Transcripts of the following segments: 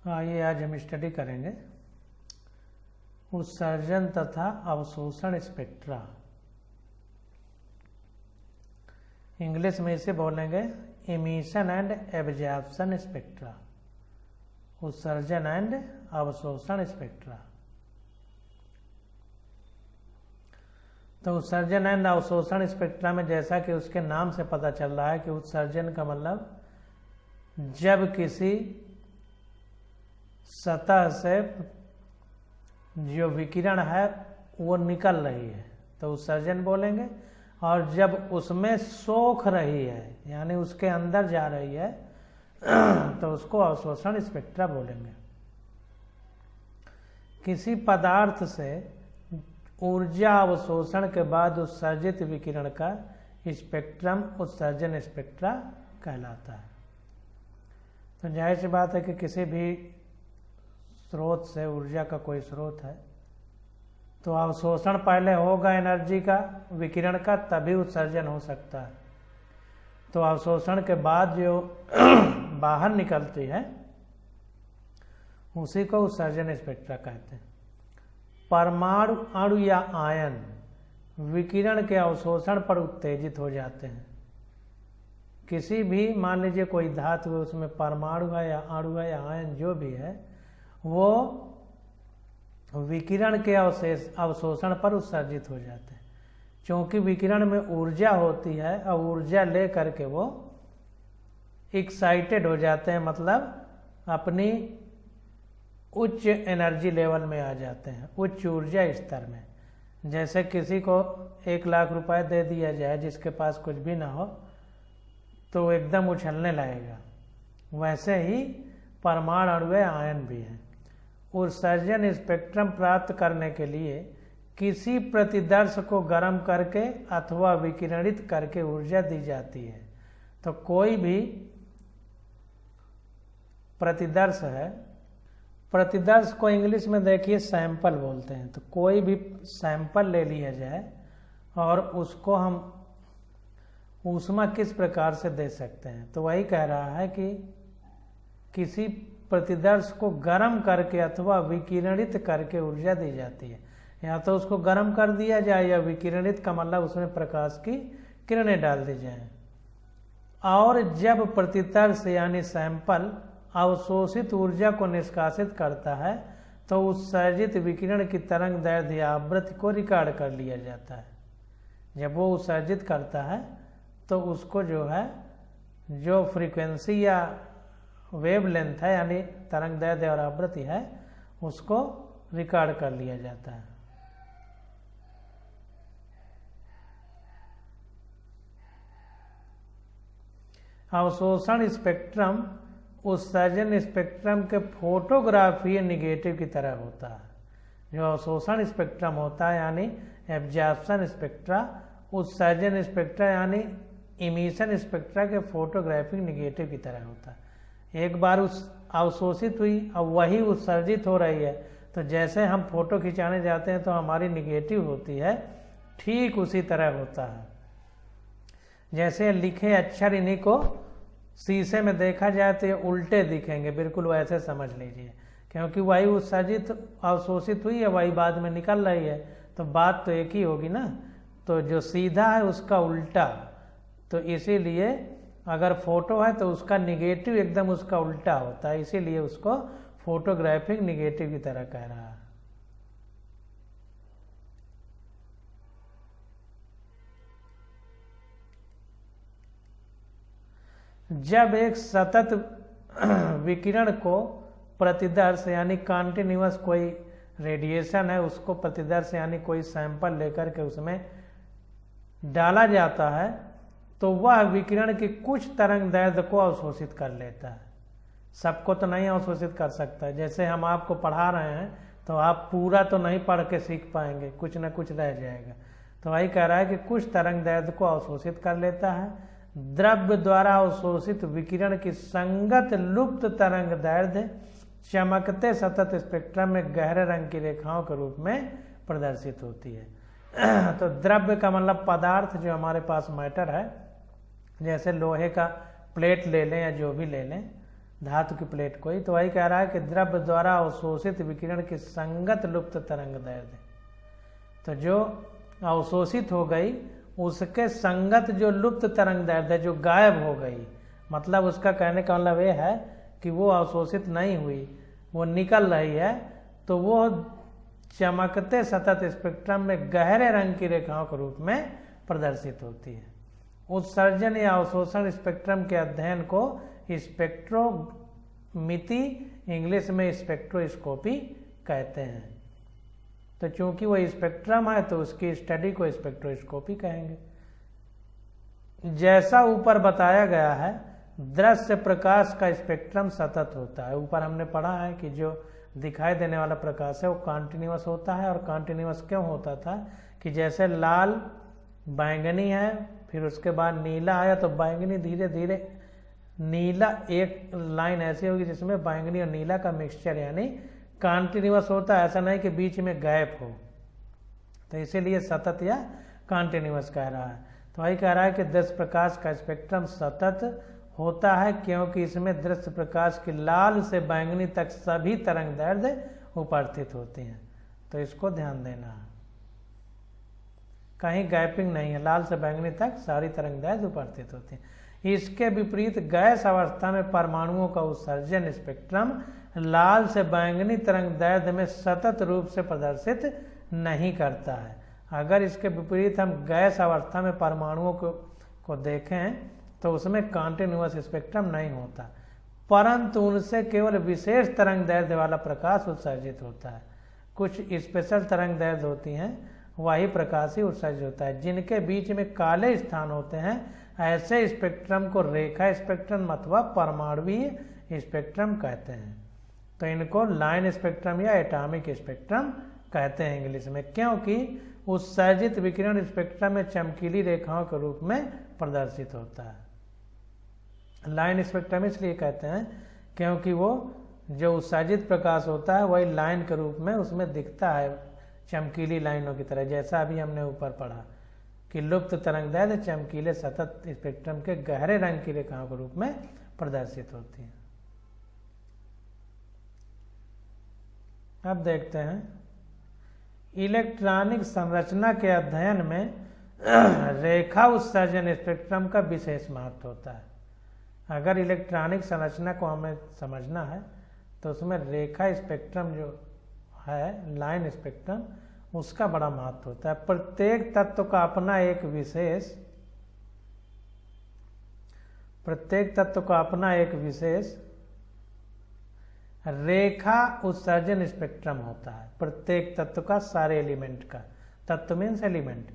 आइए आज हम स्टडी करेंगे उत्सर्जन तथा अवशोषण स्पेक्ट्रा। इंग्लिश में इसे बोलेंगे इमिशन एंड एब्जॉर्प्शन स्पेक्ट्रा, उत्सर्जन एंड अवशोषण स्पेक्ट्रा। तो उत्सर्जन एंड अवशोषण स्पेक्ट्रा में जैसा कि उसके नाम से पता चल रहा है कि उत्सर्जन का मतलब जब किसी सतह से जो विकिरण है वो निकल रही है तो उत्सर्जन बोलेंगे, और जब उसमें सोख रही है यानी उसके अंदर जा रही है तो उसको अवशोषण स्पेक्ट्रा बोलेंगे। किसी पदार्थ से ऊर्जा अवशोषण के बाद उत्सर्जित विकिरण का स्पेक्ट्रम उत्सर्जन स्पेक्ट्रा कहलाता है। तो जाहिर सी बात है कि किसी भी स्रोत से, ऊर्जा का कोई स्रोत है तो अवशोषण पहले होगा एनर्जी का, विकिरण का, तभी उत्सर्जन हो सकता है। तो अवशोषण के बाद जो बाहर निकलती है उसी को उत्सर्जन स्पेक्ट्रा कहते हैं। परमाणु, अणु या आयन विकिरण के अवशोषण पर उत्तेजित हो जाते हैं। किसी भी, मान लीजिए कोई धातु है, उसमें परमाणु है या अणु है या आयन जो भी है, वो विकिरण के अवशोषण पर उत्सर्जित हो जाते हैं। क्योंकि विकिरण में ऊर्जा होती है और ऊर्जा ले करके वो एक्साइटेड हो जाते हैं, मतलब अपनी उच्च एनर्जी लेवल में आ जाते हैं, उच्च ऊर्जा स्तर में। जैसे किसी को 1 लाख रुपए दे दिया जाए जिसके पास कुछ भी ना हो तो एकदम उछलने लगेगा, वैसे ही परमाणु, अणु, आयन भी है। उत्सर्जन स्पेक्ट्रम प्राप्त करने के लिए किसी प्रतिदर्श को गर्म करके अथवा विकिरणित करके ऊर्जा दी जाती है। तो कोई भी प्रतिदर्श है, प्रतिदर्श को इंग्लिश में देखिए सैंपल बोलते हैं। तो कोई भी सैंपल ले लिया जाए और उसको हम ऊष्मा किस प्रकार से दे सकते हैं, तो वही कह रहा है कि किसी प्रतिदर्श को गर्म करके अथवा विकिरणित करके ऊर्जा दी जाती है। या तो उसको गर्म कर दिया जाए या विकिरणित का मतलब उसमें प्रकाश की किरणें डाल दी जाए। और जब प्रतिदर्श यानी सैंपल अवशोषित ऊर्जा को निष्कासित करता है तो उत्सर्जित विकिरण की तरंग दैर्ध्य या आवृत्ति को रिकॉर्ड कर लिया जाता है। जब वो उत्सर्जित करता है तो उसको जो है, जो फ्रीक्वेंसी या वेव लेंथ है यानी तरंग दैर्ध्य और आवृत्ति है, उसको रिकॉर्ड कर लिया जाता है। अवशोषण स्पेक्ट्रम उत्सर्जन स्पेक्ट्रम के फोटोग्राफीय निगेटिव की तरह होता है। जो अवशोषण स्पेक्ट्रम होता है यानी एब्जॉर्प्शन स्पेक्ट्रा, उत्सर्जन स्पेक्ट्रा यानी इमिशन स्पेक्ट्रा के फोटोग्राफिक निगेटिव की तरह होता है। एक बार उस अवशोषित हुई और वही उत्सर्जित हो रही है, तो जैसे हम फोटो खिंचाने जाते हैं तो हमारी निगेटिव होती है, ठीक उसी तरह होता है। जैसे लिखे अक्षर इन्हीं को शीशे में देखा जाए तो ये उल्टे दिखेंगे, बिल्कुल वैसे समझ लीजिए, क्योंकि वही उत्सर्जित अवशोषित हुई है, वही बाद में निकल रही है, तो बात तो एक ही होगी ना। तो जो सीधा है उसका उल्टा, तो इसीलिए अगर फोटो है तो उसका निगेटिव एकदम उसका उल्टा होता है, इसीलिए उसको फोटोग्राफिक निगेटिव की तरह कह रहा है। जब एक सतत विकिरण को प्रतिदर्श यानी कॉन्टिन्यूअस कोई रेडिएशन है उसको प्रतिदर्श यानी कोई सैंपल लेकर के उसमें डाला जाता है तो वह विकिरण की कुछ तरंग दैर्ध्य को अवशोषित कर लेता है। सबको तो नहीं अवशोषित कर सकता। जैसे हम आपको पढ़ा रहे हैं तो आप पूरा तो नहीं पढ़ के सीख पाएंगे, कुछ न कुछ रह जाएगा। तो वही कह रहा है कि कुछ तरंग दैर्ध्य को अवशोषित कर लेता है। द्रव्य द्वारा अवशोषित विकिरण की संगत लुप्त तरंग दैर्ध्य चमकते सतत स्पेक्ट्रम में गहरे रंग की रेखाओं के रूप में प्रदर्शित होती है। तो द्रव्य का मतलब पदार्थ जो हमारे पास मैटर है, जैसे लोहे का प्लेट ले लें या जो भी ले लें, धातु की प्लेट को ही। तो वही कह रहा है कि द्रव्य द्वारा अवशोषित विकिरण की संगत लुप्त तरंग दैर्ध्य, तो जो अवशोषित हो गई उसके संगत जो लुप्त तरंग दैर्ध्य जो गायब हो गई, मतलब उसका कहने का मतलब ये है कि वो अवशोषित नहीं हुई, वो निकल रही है, तो वो चमकते सतत स्पेक्ट्रम में गहरे रंग की रेखाओं के रूप में प्रदर्शित होती है। उत्सर्जन या अवशोषण स्पेक्ट्रम के अध्ययन को स्पेक्ट्रोमिति, इंग्लिश में स्पेक्ट्रोस्कोपी कहते हैं। तो चूंकि वो स्पेक्ट्रम है तो उसकी स्टडी को स्पेक्ट्रोस्कोपी कहेंगे। जैसा ऊपर बताया गया है, दृश्य प्रकाश का स्पेक्ट्रम सतत होता है। ऊपर हमने पढ़ा है कि जो दिखाई देने वाला प्रकाश है वो कॉन्टिन्यूअस होता है। और कॉन्टिन्यूअस क्यों होता था कि जैसे लाल बैंगनी है, फिर उसके बाद नीला आया, तो बैंगनी धीरे धीरे नीला, एक लाइन ऐसी होगी जिसमें बैंगनी और नीला का मिक्सचर यानी कॉन्टिन्यूअस होता है, ऐसा नहीं कि बीच में गैप हो। तो इसीलिए सतत या कॉन्टिन्यूअस कह रहा है। तो वही कह रहा है कि दृश्य प्रकाश का स्पेक्ट्रम सतत होता है क्योंकि इसमें दृश्य प्रकाश की लाल से बैंगनी तक सभी तरंग दैर्ध्य उपस्थित होती हैं। तो इसको ध्यान देना है, कहीं गैपिंग नहीं है, लाल से बैंगनी तक सारी तरंग दैर्ध्य उपस्थित होती हैं। इसके विपरीत गैस अवस्था में परमाणुओं का उत्सर्जन स्पेक्ट्रम लाल से बैंगनी तरंग दैर्ध्य में सतत रूप से प्रदर्शित नहीं करता है। अगर इसके विपरीत हम गैस अवस्था में परमाणुओं को देखें तो उसमें कॉन्टिन्यूअस स्पेक्ट्रम नहीं होता, परंतु उनसे केवल विशेष तरंग दैर्ध्य वाला प्रकाश उत्सर्जित होता है। कुछ स्पेशल तरंग दैर्ध्य होती हैं, वही प्रकाश ही उत्सर्जित होता है। जिनके बीच में काले स्थान होते हैं, ऐसे स्पेक्ट्रम को रेखा स्पेक्ट्रम अथवा परमाणुवीय स्पेक्ट्रम कहते हैं। तो इनको लाइन स्पेक्ट्रम या एटॉमिक स्पेक्ट्रम कहते हैं इंग्लिश में, क्योंकि उत्सर्जित विकिरण स्पेक्ट्रम में चमकीली रेखाओं के रूप में प्रदर्शित होता है। लाइन स्पेक्ट्रम इसलिए कहते हैं क्योंकि वो जो उत्सर्जित प्रकाश होता है वही लाइन के रूप में उसमें दिखता है, चमकीली लाइनों की तरह, जैसा अभी हमने ऊपर पढ़ा कि लुप्त तरंग दैर्ध्य चमकीले सतत स्पेक्ट्रम के गहरे रंग की रेखाओं के रूप में प्रदर्शित होती है। अब देखते हैं इलेक्ट्रॉनिक संरचना के अध्ययन में रेखा उत्सर्जन स्पेक्ट्रम का विशेष महत्व होता है। अगर इलेक्ट्रॉनिक संरचना को हमें समझना है तो उसमें रेखा स्पेक्ट्रम जो है, लाइन स्पेक्ट्रम, उसका बड़ा महत्व होता है। प्रत्येक तत्व का अपना एक विशेष रेखा उत्सर्जन स्पेक्ट्रम होता है। प्रत्येक तत्व का, सारे एलिमेंट का, तत्व मीन्स एलिमेंट।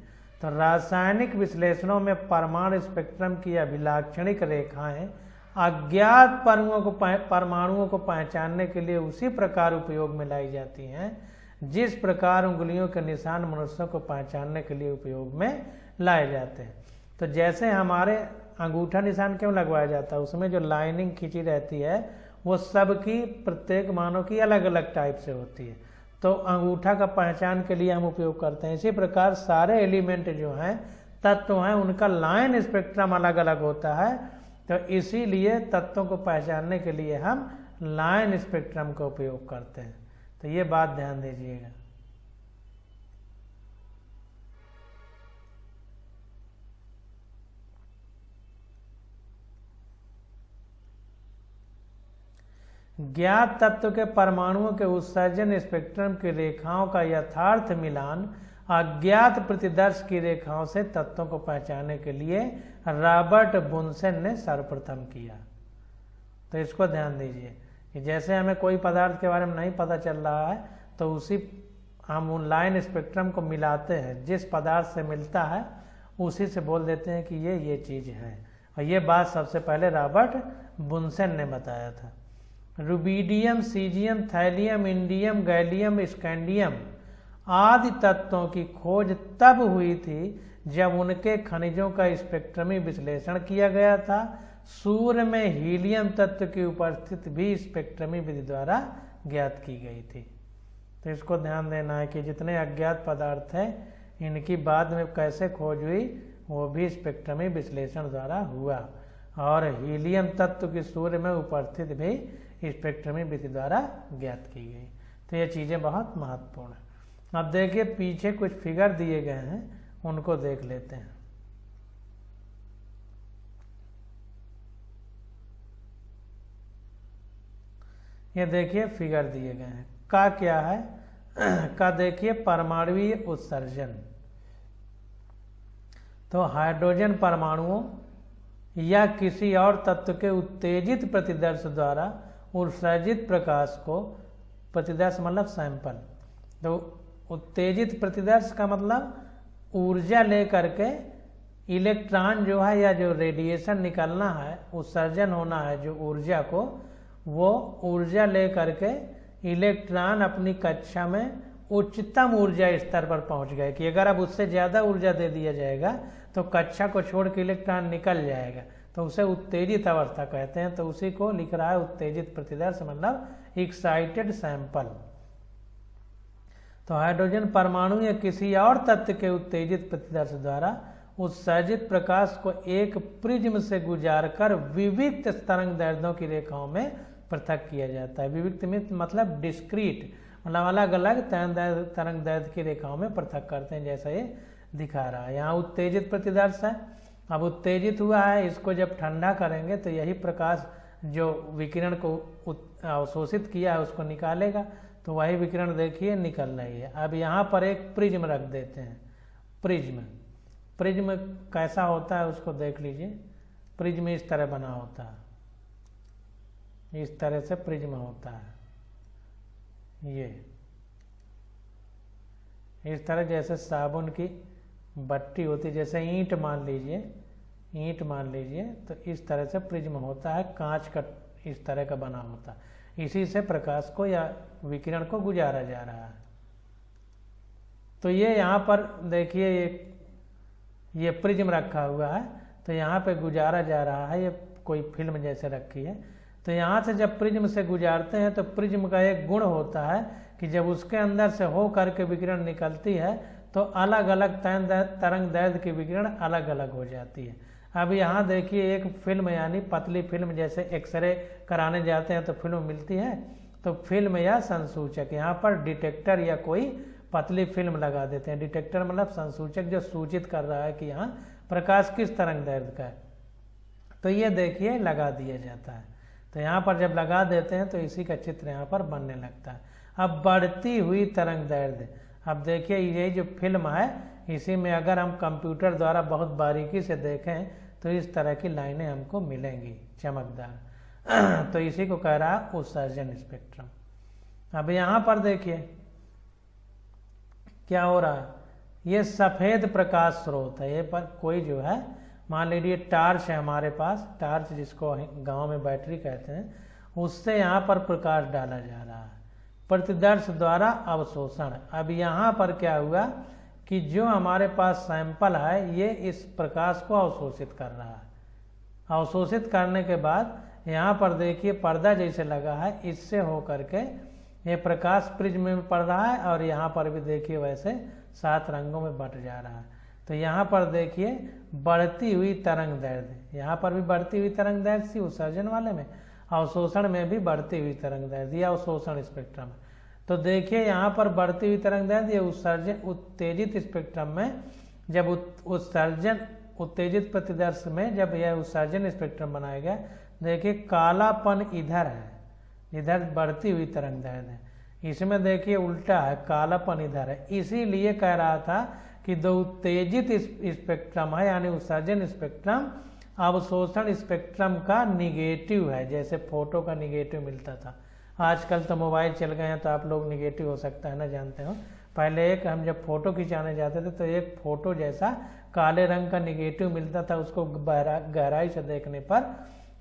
तो रासायनिक विश्लेषणों में परमाणु स्पेक्ट्रम की अभिलाक्षणिक रेखाएं अज्ञात परमाणुओं को पहचानने के लिए उसी प्रकार उपयोग में लाई जाती हैं जिस प्रकार उंगलियों के निशान मनुष्यों को पहचानने के लिए उपयोग में लाए जाते हैं। तो जैसे हमारे अंगूठा निशान क्यों लगवाया जाता है, उसमें जो लाइनिंग खींची रहती है वो सबकी प्रत्येक मानव की अलग अलग टाइप से होती है, तो अंगूठा का पहचान के लिए हम उपयोग करते हैं। इसी प्रकार सारे एलिमेंट जो हैं, तत्व हैं, उनका लाइन स्पेक्ट्रम अलग अलग होता है। तो इसीलिए तत्वों को पहचानने के लिए हम लाइन स्पेक्ट्रम का उपयोग करते हैं। तो ये बात ध्यान दीजिएगा। ज्ञात तत्व के परमाणुओं के उत्सर्जन स्पेक्ट्रम की रेखाओं का यथार्थ मिलान अज्ञात प्रतिदर्श की रेखाओं से तत्वों को पहचानने के लिए रॉबर्ट बुन्सन ने सर्वप्रथम किया। तो इसको ध्यान दीजिए कि जैसे हमें कोई पदार्थ के बारे में नहीं पता चल रहा है तो उसी हम उन लाइन स्पेक्ट्रम को मिलाते हैं, जिस पदार्थ से मिलता है उसी से बोल देते हैं कि ये चीज़ है। और ये बात सबसे पहले रॉबर्ट बुन्सन ने बताया था। Rubidium, caesium, thallium, indium, gallium, scandium आदि तत्वों की खोज तब हुई थी जब उनके खनिजों का स्पेक्ट्रमी विश्लेषण किया गया था। सूर्य में हीलियम तत्व की उपस्थिति भी स्पेक्ट्रमी विधि द्वारा ज्ञात की गई थी। तो इसको ध्यान देना है कि जितने अज्ञात पदार्थ हैं इनकी बाद में कैसे खोज हुई वो भी स्पेक्ट्रमी विश्लेषण द्वारा हुआ। और हीलियम तत्व की सूर्य में उपस्थित भी स्पेक्ट्रमी विधि द्वारा ज्ञात की गई। तो ये चीज़ें बहुत महत्वपूर्ण हैं। अब देखिए पीछे कुछ फिगर दिए गए हैं, उनको देख लेते हैं। ये देखिए फिगर दिए गए हैं। का क्या है का देखिए परमाणुीय उत्सर्जन। तो हाइड्रोजन परमाणुओं या किसी और तत्व के उत्तेजित प्रतिदर्श द्वारा उत्सर्जित प्रकाश को, प्रतिदर्श मतलब सैंपल, तो उत्तेजित प्रतिदर्श का मतलब ऊर्जा लेकर के इलेक्ट्रॉन जो है या जो रेडिएशन निकलना है, उत्सर्जन होना है जो ऊर्जा को, वो ऊर्जा लेकर के इलेक्ट्रॉन अपनी कक्षा में उच्चतम ऊर्जा स्तर पर पहुंच गए कि अगर अब उससे ज़्यादा ऊर्जा दे दिया जाएगा तो कक्षा को छोड़ के इलेक्ट्रॉन निकल जाएगा, तो उसे उत्तेजित अवस्था कहते हैं। तो उसी को लिख रहा है उत्तेजित प्रतिदर्श मतलब एक्साइटेड सैंपल। तो हाइड्रोजन परमाणु या किसी और तत्व के उत्तेजित प्रतिदर्श द्वारा उत्सर्जित प्रकाश को एक प्रिज्म से गुजारकर विविक्त तरंग दैर्ध्यों की रेखाओं में पृथक किया जाता है। विविक्त में मतलब डिस्क्रीट, मतलब अलग अलग तरंग दैर्ध्य की रेखाओं में पृथक करते हैं, जैसा ये दिखा रहा है। यहाँ उत्तेजित प्रतिदर्श है। अब उत्तेजित हुआ है, इसको जब ठंडा करेंगे तो यही प्रकाश जो विकिरण को अवशोषित किया है उसको निकालेगा, तो वही विकिरण देखिए निकल रही है। अब यहाँ पर एक प्रिज्म रख देते हैं। प्रिज्म कैसा होता है उसको देख लीजिए। प्रिज्म इस तरह बना होता है, इस तरह से प्रिज्म होता है। ये इस तरह जैसे साबुन की बट्टी होती है, जैसे ईंट मान लीजिए तो इस तरह से प्रिज्म होता है, कांच का इस तरह का बना होता है। इसी से प्रकाश को या विकिरण को गुजारा जा रहा है। तो ये यहाँ पर देखिए ये प्रिज्म रखा हुआ है, तो यहाँ पे गुजारा जा रहा है। ये कोई फिल्म जैसे रखी है, तो यहाँ से जब प्रिज्म से गुजारते हैं तो प्रिज्म का एक गुण होता है कि जब उसके अंदर से हो करके विकिरण निकलती है तो अलग अलग तरंग दैर्ध्य की विकिरण अलग अलग हो जाती है। अब यहाँ देखिए एक फिल्म यानी पतली फिल्म, जैसे एक्सरे कराने जाते हैं तो फिल्म मिलती है, तो फिल्म या संसूचक, यहाँ पर डिटेक्टर या कोई पतली फिल्म लगा देते हैं। डिटेक्टर मतलब संसूचक जो सूचित कर रहा है कि यहाँ प्रकाश किस तरंग दैर्ध्य का है, तो ये देखिए लगा दिया जाता है। तो यहाँ पर जब लगा देते हैं तो इसी का चित्र यहाँ पर बनने लगता है। अब बढ़ती हुई तरंग दैर्ध्य, अब देखिए ये जो फिल्म है इसी में अगर हम कंप्यूटर द्वारा बहुत बारीकी से देखें तो इस तरह की लाइनें हमको मिलेंगी चमकदार। तो इसी को कह रहा है उत्सर्जन स्पेक्ट्रम। अब यहाँ पर देखिए क्या हो रहा है, ये सफ़ेद प्रकाश स्रोत है। ये पर कोई जो है मान लीजिए टार्च है हमारे पास, टार्च जिसको गांव में बैटरी कहते हैं, उससे यहाँ पर प्रकाश डाला जा रहा है प्रतिदर्श द्वारा अवशोषण। अब यहाँ पर क्या हुआ कि जो हमारे पास सैंपल है ये इस प्रकाश को अवशोषित कर रहा है। अवशोषित करने के बाद यहाँ पर देखिए पर्दा जैसे लगा है, इससे हो करके ये प्रकाश प्रिज्म में पड़ रहा है और यहाँ पर भी देखिए वैसे 7 रंगों में बट जा रहा है। तो यहाँ पर देखिए बढ़ती हुई तरंग दैर्ध्य, यहाँ पर भी बढ़ती हुई तरंग दैर्ध्य थी उत्सर्जन वाले में, अवशोषण में भी बढ़ती हुई तरंग दैर्ध्य या अवशोषण स्पेक्ट्रम। तो देखिए यहाँ पर बढ़ती हुई तरंग दैर्ध्य उत्सर्जन उत्तेजित स्पेक्ट्रम में जब उत्सर्जन उत्तेजित प्रतिदर्श में जब यह उत्सर्जन स्पेक्ट्रम बनाया गया, देखिए कालापन इधर है, इधर बढ़ती हुई तरंग दैर्ध्य है, इसमें देखिए उल्टा है, कालापन इधर है। इसीलिए कह रहा था कि दो उत्तेजित स्पेक्ट्रम है यानी उत्सर्जन स्पेक्ट्रम अवशोषण स्पेक्ट्रम का निगेटिव है, जैसे फोटो का निगेटिव मिलता था। आजकल तो मोबाइल चल गए हैं तो आप लोग निगेटिव हो सकता है ना जानते हो, पहले एक हम जब फोटो खिंचाने जाते थे तो एक फोटो जैसा काले रंग का निगेटिव मिलता था, उसको गहराई से देखने पर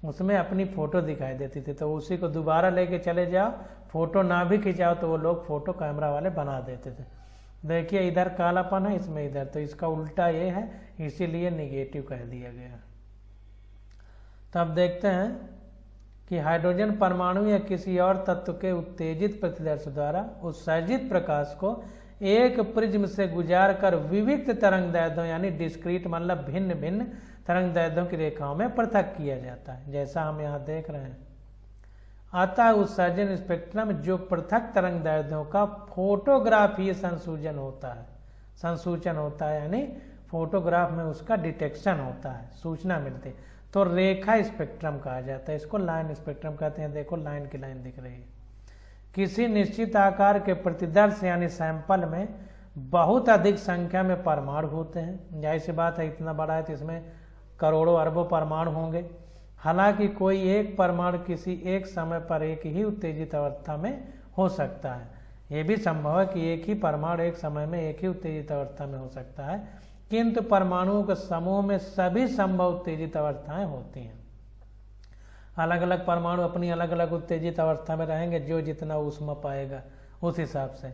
उसमें अपनी फोटो दिखाई देती थी, तो उसी को दोबारा लेके चले जाओ, फोटो ना भी खिंचाओ तो वो लोग फोटो कैमरा वाले बना देते थे। देखिए इधर कालापन है, इसमें इधर, तो इसका उल्टा ये है, इसीलिए निगेटिव कह दिया गया। तो अब देखते हैं कि हाइड्रोजन परमाणु या किसी और तत्व के उत्तेजित प्रतिदर्श द्वारा उत्सर्जित प्रकाश को एक प्रिज्म से गुजार कर विविक्त तरंग दैर्ध्यों यानी डिस्क्रीट मतलब भिन्न भिन्न तरंग दैर्ध्यों की रेखाओं में पृथक किया जाता है, जैसा हम यहाँ देख रहे हैं। अतः उत्सर्जन स्पेक्ट्रम जो पृथक तरंग दैर्ध्यों का फोटोग्राफीय संसूचन होता है, यानी फोटोग्राफ में उसका डिटेक्शन होता है, सूचना मिलती है, तो रेखा स्पेक्ट्रम कहा जाता है। इसको लाइन स्पेक्ट्रम कहते हैं। देखो लाइन की लाइन दिख रही है। किसी निश्चित आकार के प्रतिदर्श यानी सैंपल में बहुत अधिक संख्या में परमाणु होते हैं। जाहिर सी बात है, इतना बड़ा है तो इसमें करोड़ों अरबों परमाणु होंगे। हालांकि कोई एक परमाणु किसी एक समय पर एक ही उत्तेजित अवस्था में हो सकता है। यह भी संभव है कि एक ही परमाणु एक समय में एक ही उत्तेजित अवस्था में हो सकता है, किंतु परमाणुओं के समूह में सभी संभव उत्तेजित अवस्थाएं होती हैं। अलग अलग परमाणु अपनी अलग अलग उत्तेजित अवस्था में रहेंगे, जो जितना ऊष्मा पाएगा उस हिसाब से।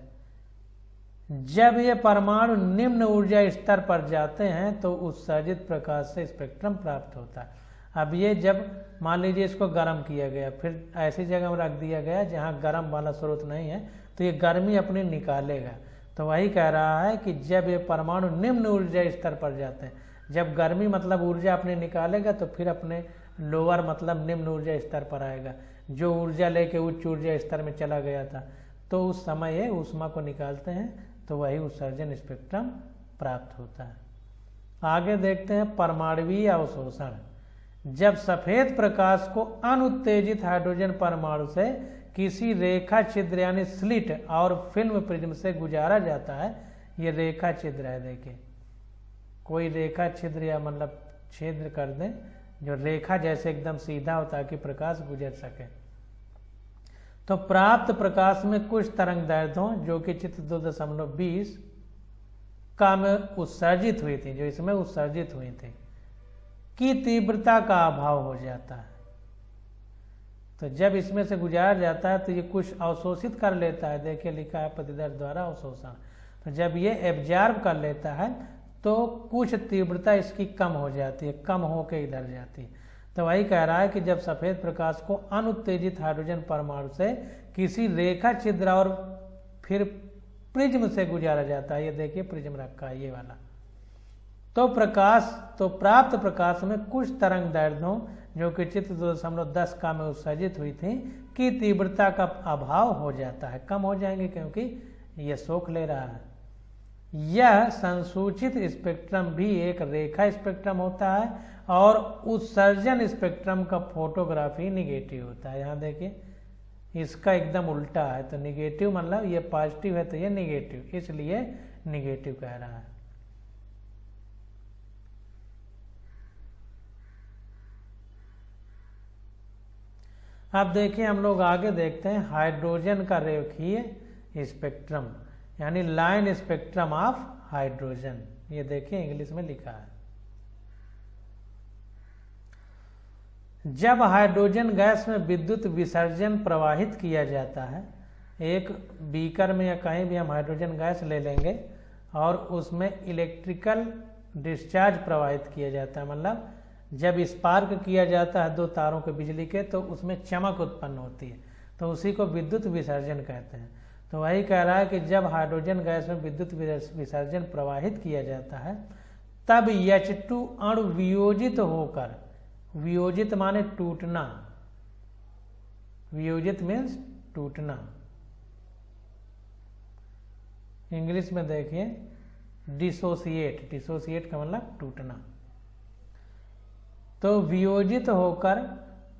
जब ये परमाणु निम्न ऊर्जा स्तर पर जाते हैं तो उत्सर्जित प्रकाश से स्पेक्ट्रम प्राप्त होता है। अब ये जब मान लीजिए इसको गर्म किया गया, फिर ऐसी जगह में रख दिया गया जहाँ गर्म वाला स्रोत नहीं है, तो ये गर्मी अपनी निकालेगा। तो वही कह रहा है कि जब ये परमाणु निम्न ऊर्जा स्तर पर जाते हैं, जब गर्मी मतलब ऊर्जा अपने निकालेगा तो फिर अपने लोअर मतलब निम्न ऊर्जा स्तर पर आएगा। जो ऊर्जा लेके उच्च ऊर्जा स्तर में चला गया था, तो उस समय ये ऊष्मा को निकालते हैं, तो वही उत्सर्जन स्पेक्ट्रम प्राप्त होता है। आगे देखते हैं परमाणुवीय अवशोषण। जब सफेद प्रकाश को अनुत्तेजित हाइड्रोजन परमाणु से किसी रेखा छिद्र यानी स्लिट और फिल्म प्रिज्म से गुजारा जाता है, ये रेखा छिद्र है। देखिए कोई रेखा छिद्र या मतलब छिद्र कर दें जो रेखा जैसे एकदम सीधा हो ताकि प्रकाश गुजर सके। तो प्राप्त प्रकाश में कुछ तरंग दैर्ध्यों जो कि चित्र 2.20 का में उत्सर्जित हुई थी, जो इसमें उत्सर्जित हुई थी, की तीव्रता का अभाव हो जाता है। तो जब इसमें से गुजारा जाता है तो ये कुछ अवशोषित कर लेता है। देखिए लिखा है प्रतिदर्श द्वारा अवशोषण। तो जब ये एब्जॉर्ब कर लेता है तो कुछ तीव्रता इसकी कम हो जाती है, कम होके इधर जाती है। तो वही कह रहा है कि जब सफेद प्रकाश को अनुत्तेजित हाइड्रोजन परमाणु से किसी रेखा छिद्र और फिर प्रिज्म से गुजारा जाता है, ये देखिए प्रिज्म रखा है ये वाला, तो प्राप्त प्रकाश में कुछ तरंग दैर्ध्यों जो कि चित्र 2.10 का में उत्सर्जित हुई थी की तीव्रता का अभाव हो जाता है, कम हो जाएंगे क्योंकि यह सोख ले रहा है। यह संसूचित स्पेक्ट्रम भी एक रेखा स्पेक्ट्रम होता है और उत्सर्जन स्पेक्ट्रम का फोटोग्राफी निगेटिव होता है। यहाँ देखिए इसका एकदम उल्टा है, तो निगेटिव मतलब ये पॉजिटिव है तो ये निगेटिव, इसलिए निगेटिव कह रहा है। अब देखिए हम लोग आगे देखते हैं हाइड्रोजन का रेखीय स्पेक्ट्रम यानी लाइन स्पेक्ट्रम ऑफ हाइड्रोजन। ये देखिए इंग्लिश में लिखा है। जब हाइड्रोजन गैस में विद्युत विसर्जन प्रवाहित किया जाता है, एक बीकर में या कहीं भी हम हाइड्रोजन गैस ले लेंगे और उसमें इलेक्ट्रिकल डिस्चार्ज प्रवाहित किया जाता है, मतलब जब स्पार्क किया जाता है दो तारों के बिजली के तो उसमें चमक उत्पन्न होती है, तो उसी को विद्युत विसर्जन कहते हैं। तो वही कह रहा है कि जब हाइड्रोजन गैस में विद्युत विसर्जन प्रवाहित किया जाता है तब H2 अणु वियोजित होकर, वियोजित माने टूटना, वियोजित मीन्स टूटना, इंग्लिश में देखिए डिसोसिएट, डिसोसिएट का मतलब टूटना। तो वियोजित होकर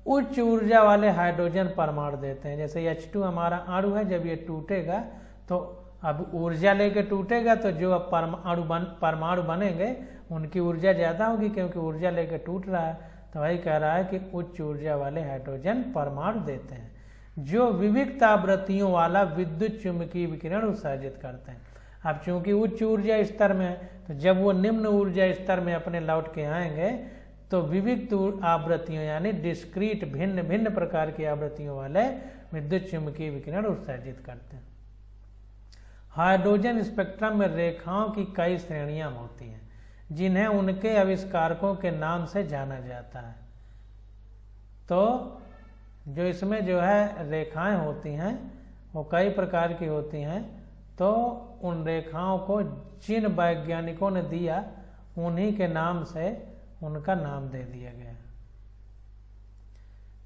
उच्च ऊर्जा वाले हाइड्रोजन परमाणु देते हैं। जैसे H2 हमारा अणु है, जब ये टूटेगा तो अब ऊर्जा लेके टूटेगा तो जो अब परमाणु बनेंगे उनकी ऊर्जा ज़्यादा होगी क्योंकि ऊर्जा लेके टूट रहा है। तो वही कह रहा है कि उच्च ऊर्जा वाले हाइड्रोजन परमाणु देते हैं जो विविक्त आवृत्तियों वाला विद्युत चुंबकीय विकिरण उत्सर्जित करते हैं। अब चूंकि उच्च ऊर्जा स्तर में है तो जब वो निम्न ऊर्जा स्तर में अपने लौट के आएंगे तो विविक्त आवृत्तियों यानी डिस्क्रीट भिन्न भिन्न प्रकार की आवृत्तियों वाले विद्युत चुंबकीय विकिरण उत्सर्जित करते हैं। हाइड्रोजन स्पेक्ट्रम में रेखाओं की कई श्रेणियां होती हैं जिन्हें उनके आविष्कारकों के नाम से जाना जाता है। तो जो इसमें जो है रेखाएं होती हैं वो कई प्रकार की होती हैं, तो उन रेखाओं को जिन वैज्ञानिकों ने दिया उन्हीं के नाम से उनका नाम दे दिया गया।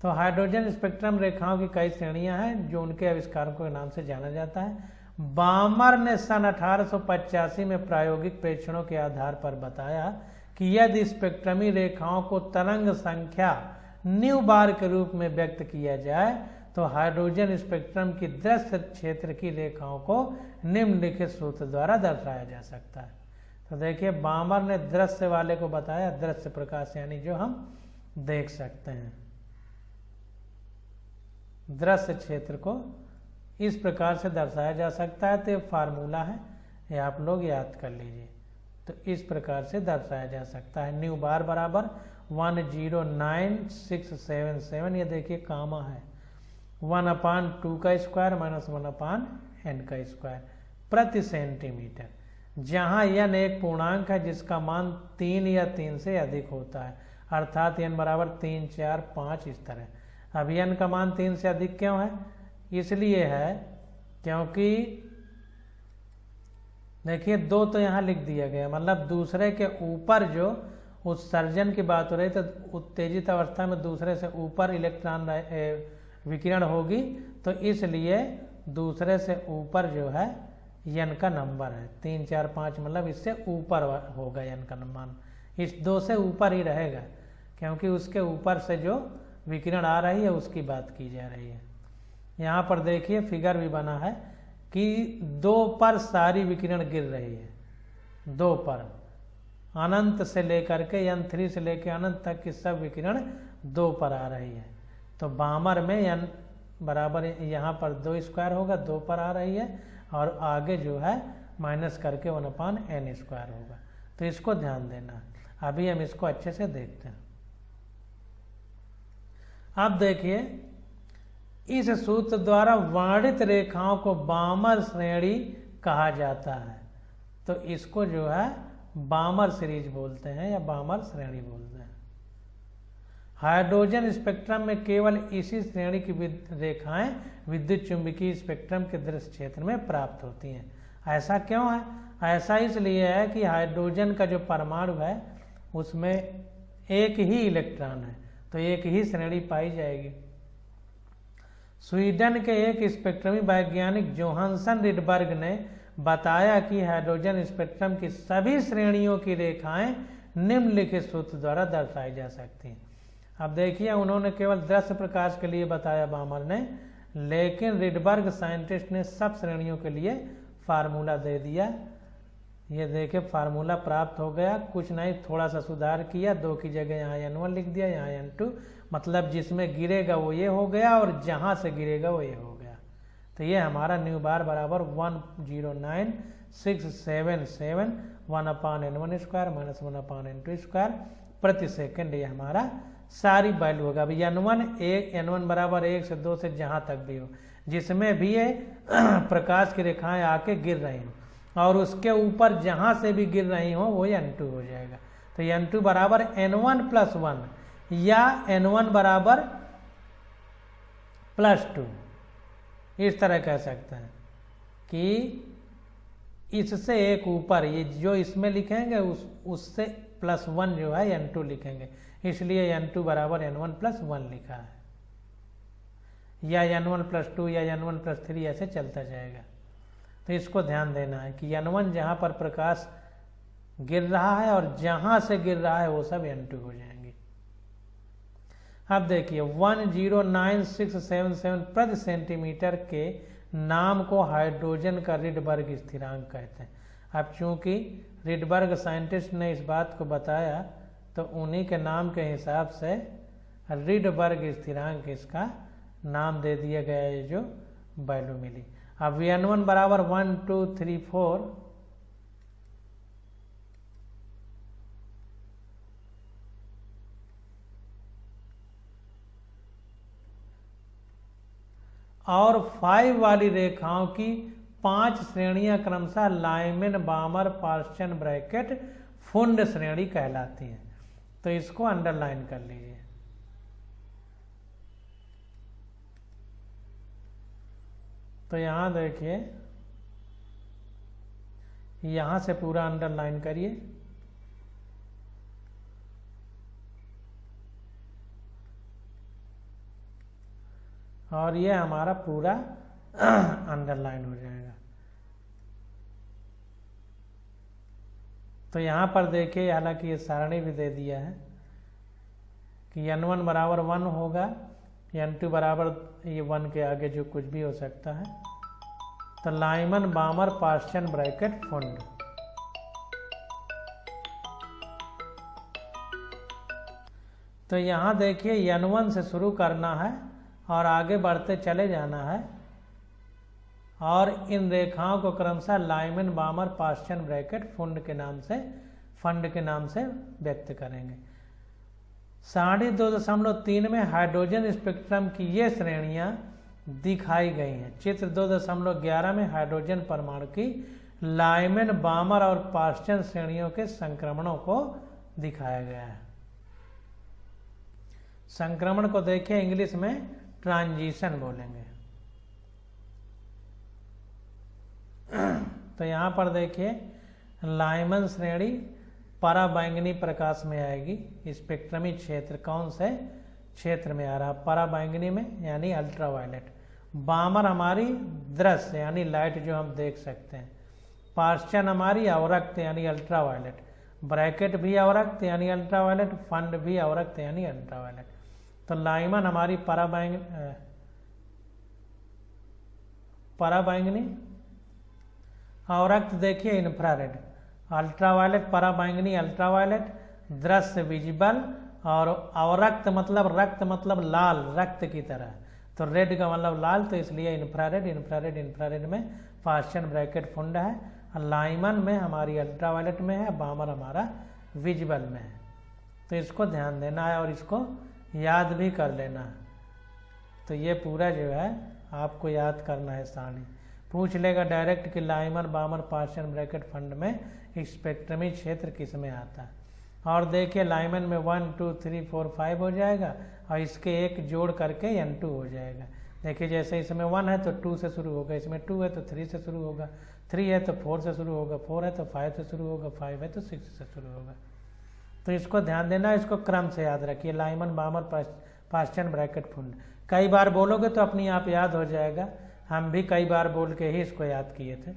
तो हाइड्रोजन स्पेक्ट्रम रेखाओं की कई श्रेणियां हैं जो उनके आविष्कारकों के नाम से जाना जाता है। बामर ने सन 1885 में प्रायोगिक परीक्षणों के आधार पर बताया कि यदि स्पेक्ट्रमी रेखाओं को तरंग संख्या न्यू बार के रूप में व्यक्त किया जाए तो हाइड्रोजन स्पेक्ट्रम की दृश्य क्षेत्र की रेखाओं को निम्नलिखित सूत्र द्वारा दर्शाया जा सकता है। तो देखिए बामर ने दृश्य वाले को बताया, दृश्य प्रकाश यानी जो हम देख सकते हैं, दृश्य क्षेत्र को इस प्रकार से दर्शाया जा सकता है। तो ये फार्मूला है, ये आप लोग याद कर लीजिए। तो इस प्रकार से दर्शाया जा सकता है। न्यू बार बराबर 109,677, ये देखिए कामा है, 1/2 का स्क्वायर माइनस 1/n का स्क्वायर प्रति सेंटीमीटर, जहां n एक पूर्णांक है जिसका मान 3 या 3 से अधिक होता है, अर्थात n बराबर 3, 4, 5 इस तरह। अब n का मान 3 से अधिक क्यों है? इसलिए है क्योंकि देखिए 2 तो यहाँ लिख दिया गया, मतलब दूसरे के ऊपर जो उत्सर्जन की बात हो रही तो उत्तेजित अवस्था में दूसरे से ऊपर इलेक्ट्रॉन विकिरण होगी, तो इसलिए दूसरे से ऊपर जो है n का नंबर है 3, 4, 5, मतलब इससे ऊपर होगा n का मान, इस 2 से ऊपर ही रहेगा क्योंकि उसके ऊपर से जो विकिरण आ रही है उसकी बात की जा रही है। यहाँ पर देखिए फिगर भी बना है कि 2 पर सारी विकिरण गिर रही है, 2 पर अनंत से लेकर के n3 से लेकर अनंत तक की सब विकिरण 2 पर आ रही है। तो बामर में n बराबर यहाँ पर 2 स्क्वायर होगा, 2 पर आ रही है, और आगे जो है माइनस करके 1/n स्क्वायर होगा। तो इसको ध्यान देना। अभी हम इसको अच्छे से देखते हैं। अब देखिए इस सूत्र द्वारा वर्णित रेखाओं को बामर श्रेणी कहा जाता है। तो इसको जो है बामर सीरीज बोलते हैं या बामर श्रेणी बोलते हैं। हाइड्रोजन स्पेक्ट्रम में केवल इसी श्रेणी की रेखाएं विद्युत चुंबकीय स्पेक्ट्रम के दृश्य क्षेत्र में प्राप्त होती हैं। ऐसा क्यों है? ऐसा इसलिए है कि हाइड्रोजन का जो परमाणु है उसमें एक ही इलेक्ट्रॉन है, तो एक ही श्रेणी पाई जाएगी। स्वीडन के एक स्पेक्ट्रमी वैज्ञानिक जोहानसन रिडबर्ग ने बताया कि हाइड्रोजन स्पेक्ट्रम की सभी श्रेणियों की रेखाएं निम्नलिखित सूत्र द्वारा दर्शाई जा सकती हैं। अब देखिए उन्होंने केवल दृश्य प्रकाश के लिए बताया बामर ने, लेकिन रिडबर्ग साइंटिस्ट ने सब श्रेणियों के लिए फार्मूला दे दिया। ये देखिए फार्मूला प्राप्त हो गया, कुछ नहीं थोड़ा सा सुधार किया, 2 की जगह यहाँ n1 लिख दिया, यहाँ n2, मतलब जिसमें गिरेगा वो ये हो गया और जहाँ से गिरेगा वो ये हो गया। तो ये हमारा न्यू बार बराबर 109,677 1/n1 square minus 1/n2 square प्रति सेकंड, ये हमारा सारी वैल्यू होगा। अभी n1 बराबर 1 से 2 से जहाँ तक भी हो, जिसमें भी ये प्रकाश की रेखाएं आके गिर रही हैं और उसके ऊपर जहाँ से भी गिर रही हो वो n2 हो जाएगा। तो n2 बराबर n1 + 1 या n1 बराबर +2, इस तरह कह सकते हैं कि इससे एक ऊपर ये जो इसमें लिखेंगे उससे +1 जो है n2 लिखेंगे, इसलिए n2 बराबर n1 + 1 लिखा है, या n1 + 2 या n1 + 3 ऐसे चलता जाएगा। तो इसको ध्यान देना है कि n1 जहाँ पर प्रकाश गिर रहा है और जहाँ से गिर रहा है वो सब n2 हो जाएंगे। अब देखिए 109,677 प्रति सेंटीमीटर के नाम को हाइड्रोजन का रिडबर्ग स्थिरांक कहते हैं। अब चूंकि रिडबर्ग साइंटिस्ट ने इस बात को बताया तो उन्हीं के नाम के हिसाब से रिडबर्ग स्थिरांक इसका नाम दे दिया गया, ये जो वैल्यू मिली। अब n1 बराबर 1, 2, 3, 4 और 5 वाली रेखाओं की 5 श्रेणियां क्रमशः लाइमन, बामर, पार्सन ब्रैकेट, फुंड श्रेणी कहलाती हैं। तो इसको अंडरलाइन कर लीजिए। तो यहां देखिए, यहां से पूरा अंडरलाइन करिए। और ये हमारा पूरा अंडरलाइन हो जाएगा। तो यहाँ पर देखिए, हालांकि ये सारणी भी दे दिया है कि n1 बराबर 1 होगा, n2 बराबर ये 1 के आगे जो कुछ भी हो सकता है। तो लाइमन बामर पार्शियन ब्रैकेट फंड। तो यहाँ देखिए n1 से शुरू करना है और आगे बढ़ते चले जाना है, और इन रेखाओं को क्रमशः लाइमन बामर पार्शियन ब्रैकेट फंड के नाम से व्यक्त करेंगे। सारणी 2.3 में हाइड्रोजन स्पेक्ट्रम की ये श्रेणियां दिखाई गई हैं। चित्र 2.11 में हाइड्रोजन परमाणु की लाइमन बामर और पार्शियन श्रेणियों के संक्रमणों को दिखाया गया है। संक्रमण को देखिए, इंग्लिश में ट्रांजिशन बोलेंगे। तो यहाँ पर देखिए, लाइमन श्रेणी पराबैंगनी प्रकाश में आएगी। स्पेक्ट्रमी क्षेत्र कौन से क्षेत्र में आ रहा है? पराबैंगनी में, यानी अल्ट्रावायलेट। बामर हमारी दृश्य यानी लाइट जो हम देख सकते हैं। पार्शियन हमारी अवरक्त यानी अल्ट्रावायलेट। ब्रैकेट भी अवरक्त यानी अल्ट्रावायलेट, फंड भी अवरक्त यानी अल्ट्रावायलेट। तो लाइमन हमारी पराबैंगनी, अवरक्त देखिए इंफ्रारेड, अल्ट्रावायलेट पराबैंगनी अल्ट्रावायलेट, दृश्य विजिबल, और अवरक्त मतलब रक्त मतलब लाल, रक्त की तरह। तो रेड का मतलब लाल, तो इसलिए इंफ्रारेड में पार्शियन ब्रैकेट फंड है। लाइमन में हमारी अल्ट्रावायलेट में है, बामर हमारा विजिबल में है। तो इसको ध्यान देना है और इसको याद भी कर लेना है। तो ये पूरा जो है आपको याद करना है सारणी। पूछ लेगा डायरेक्ट कि लाइमन बामर पार्शियन ब्रैकेट फंड में स्पेक्ट्रमी क्षेत्र किस में आता है। और देखिए, लाइमन में 1 2 3 4 5 हो जाएगा, और इसके एक जोड़ करके n2 हो जाएगा। देखिए, जैसे इसमें 1 है तो 2 से शुरू होगा, इसमें 2 है तो 3 से शुरू होगा, 3 है तो 4 से शुरू होगा, 4 है तो 5 से शुरू होगा, 5 है तो 6 से शुरू होगा। तो इसको ध्यान देना, इसको क्रम से याद रखिए। लाइमन बामर पार्शियन ब्रैकेट फंड कई बार बोलोगे तो अपनी आप याद हो जाएगा। हम भी कई बार बोल के ही इसको याद किए थे।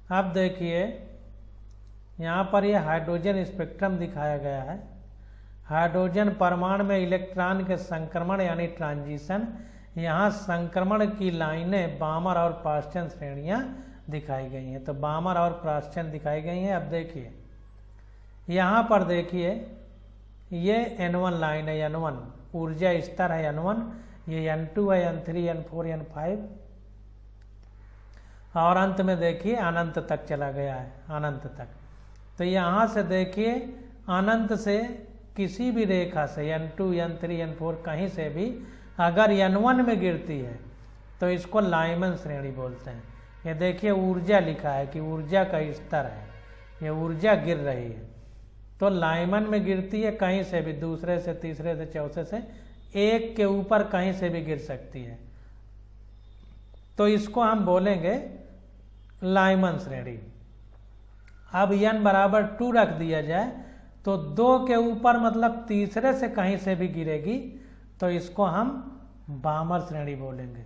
अब देखिए, यहाँ पर ये हाइड्रोजन स्पेक्ट्रम दिखाया गया है। हाइड्रोजन परमाणु में इलेक्ट्रॉन के संक्रमण यानी ट्रांजिशन। यहाँ संक्रमण की लाइनें बामर और पार्शियन श्रेणियां दिखाई गई हैं। तो बामर और पार्शियन दिखाई गई हैं। अब देखिए, यहाँ पर देखिए, ये n1 लाइन है, n1 ऊर्जा स्तर है, n1, ये n2 है, n3, n4, n5, और अंत में देखिए अनंत तक चला गया है, अनंत तक। तो यहाँ से देखिए, अनंत से किसी भी रेखा से n2, n3, n4 कहीं से भी अगर n1 में गिरती है तो इसको लाइमन श्रेणी बोलते हैं। ये देखिए, ऊर्जा लिखा है कि ऊर्जा का स्तर है, ये ऊर्जा गिर रही है। तो लाइमन में गिरती है, कहीं से भी, दूसरे से, तीसरे से, चौथे से, एक के ऊपर कहीं से भी गिर सकती है। तो इसको हम बोलेंगे लाइमन श्रेणी। अब n बराबर 2 रख दिया जाए तो 2 के ऊपर मतलब तीसरे से कहीं से भी गिरेगी, तो इसको हम बामर श्रेणी बोलेंगे।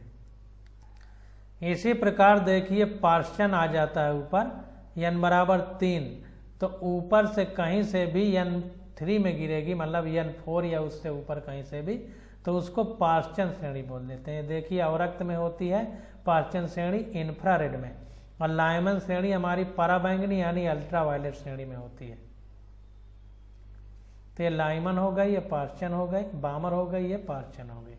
इसी प्रकार देखिए, पार्शियन आ जाता है ऊपर, n बराबर 3, तो ऊपर से कहीं से भी n3 में गिरेगी, मतलब n4 या उससे ऊपर कहीं से भी, तो उसको पार्शियन श्रेणी बोल देते हैं। देखिए, अवरक्त में होती है पार्शियन श्रेणी, इंफ्रारेड में, और लाइमन श्रेणी हमारी पराबैंगनी यानी अल्ट्रावायलेट श्रेणी में होती है। तो ये लाइमन हो गई, ये पार्शियन हो गई, बामर हो गई, ये पार्शियन हो गई।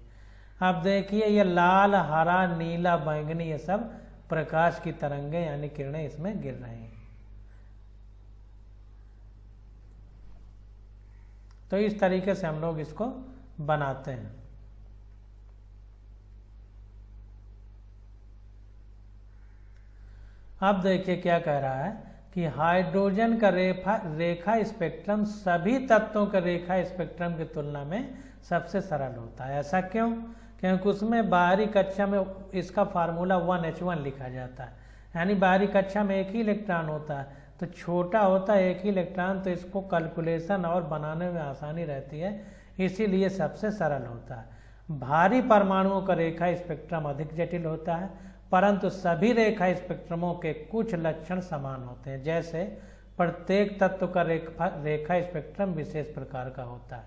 अब देखिए, ये लाल, हरा, नीला, बैंगनी, ये सब प्रकाश की तरंगें यानी किरणें इसमें गिर रही हैं। तो इस तरीके से हम लोग इसको बनाते हैं। अब देखिए क्या कह रहा है कि हाइड्रोजन का रेखा स्पेक्ट्रम सभी तत्वों के रेखा स्पेक्ट्रम की तुलना में सबसे सरल होता है। ऐसा क्यों? क्योंकि उसमें बाहरी कक्षा में इसका फार्मूला 1H1 लिखा जाता है, यानी बाहरी कक्षा में एक ही इलेक्ट्रॉन होता है, तो तो छोटा होता है एक ही इलेक्ट्रॉन, तो इसको कैलकुलेशन और बनाने में आसानी रहती है, इसीलिए सबसे सरल होता है। भारी परमाणुओं का रेखा स्पेक्ट्रम अधिक जटिल होता है, परंतु सभी रेखा स्पेक्ट्रमों के कुछ लक्षण समान होते हैं। जैसे प्रत्येक तत्व का रेखा स्पेक्ट्रम विशेष प्रकार का होता है।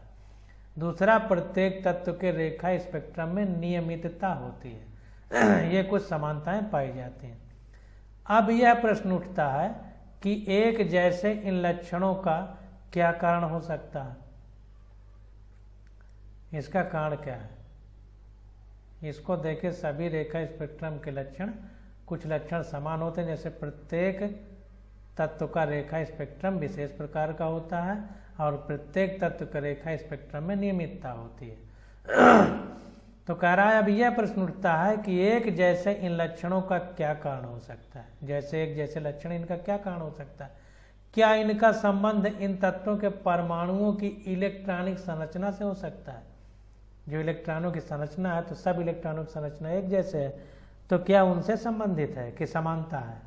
दूसरा, प्रत्येक तत्व के रेखा स्पेक्ट्रम में नियमितता होती है। ये कुछ समानताएं पाई जाती हैं। अब यह प्रश्न उठता है कि एक जैसे इन लक्षणों का क्या कारण हो सकता है? इसका कारण क्या है? इसको देखें, सभी रेखा स्पेक्ट्रम के लक्षण, कुछ लक्षण समान होते हैं, जैसे प्रत्येक तत्व का रेखा स्पेक्ट्रम विशेष प्रकार का होता है और प्रत्येक तत्व का रेखा स्पेक्ट्रम में नियमितता होती है। तो कह रहा है अब यह प्रश्न उठता है कि एक जैसे इन लक्षणों का क्या कारण हो सकता है? जैसे एक जैसे लक्षण, इनका क्या कारण हो सकता है? क्या इनका संबंध इन तत्वों के परमाणुओं की इलेक्ट्रॉनिक संरचना से हो सकता है? जो इलेक्ट्रॉनों की संरचना है, तो सब इलेक्ट्रॉनों की संरचना एक जैसे है, तो क्या उनसे संबंधित है कि समानता है?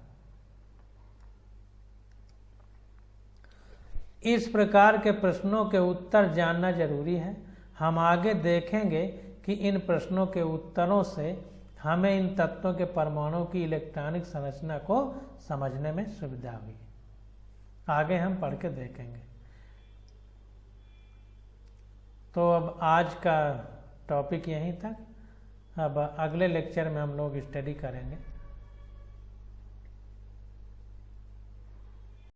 इस प्रकार के प्रश्नों के उत्तर जानना जरूरी है। हम आगे देखेंगे कि इन प्रश्नों के उत्तरों से हमें इन तत्वों के परमाणुओं की इलेक्ट्रॉनिक संरचना को समझने में सुविधा हुई। आगे हम पढ़ के देखेंगे। तो अब आज का टॉपिक यहीं तक। अब अगले लेक्चर में हम लोग स्टडी करेंगे।